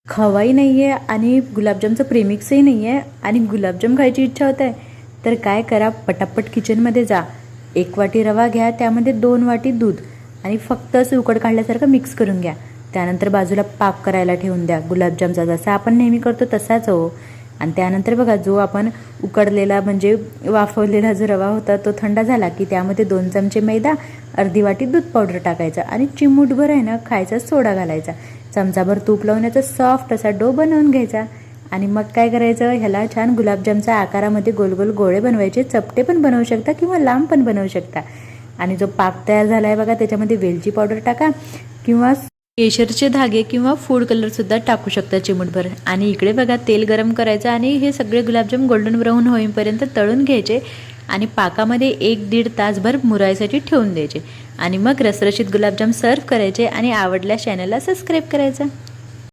खवाही नाही आहे आणि गुलाबजामचं प्रेमिक्सही नाही आहे आणि गुलाबजाम खायची इच्छा होत आहे, तर काय करा, पटापट किचनमध्ये जा. 1 वाटी रवा घ्या, त्यामध्ये 2 वाटी दूध आणि फक्त असं उकड काढल्यासारखं मिक्स करून घ्या. त्यानंतर बाजूला पाक करायला ठेवून द्या गुलाबजामचा, जसा आपण नेहमी करतो तसाच हो. आणि त्यानंतर बघा, जो आपण उकडलेला म्हणजे वाफवलेला जो रवा होता तो थंड झाला की त्यामध्ये 2 चमचे मैदा, अर्धी वाटी दूध पावडर टाकायचं आणि चिमूटभर आहे ना खायचा सोडा घालायचा. चमचाभर तूप लावून याचा सॉफ्ट असा डो बनवून घ्यायचा. आणि मग काय करायचं, ह्याला छान गुलाबजामच्या आकारामध्ये गोल गोल गोळे बनवायचे. चपटे पण बनवू शकता किंवा लांब पण बनवू शकता. आणि जो पाक तयार झाला आहे बघा, त्याच्यामध्ये वेलची पावडर टाका किंवा केशरचे धागे किंवा फूड कलरसुद्धा टाकू शकता चिमूटभर. आणि इकडे बघा, तेल गरम करायचं आणि हे सगळे गुलाबजाम गोल्डन ब्राऊन होईपर्यंत तळून घ्यायचे आणि पाकामध्ये 1-1.5 तासभर मुरायसाठी ठेवून द्यायचे. आणि मग रसरशीत गुलाबजाम सर्व करायचे आणि आवडल्यास चॅनलला सबस्क्राईब करायचं.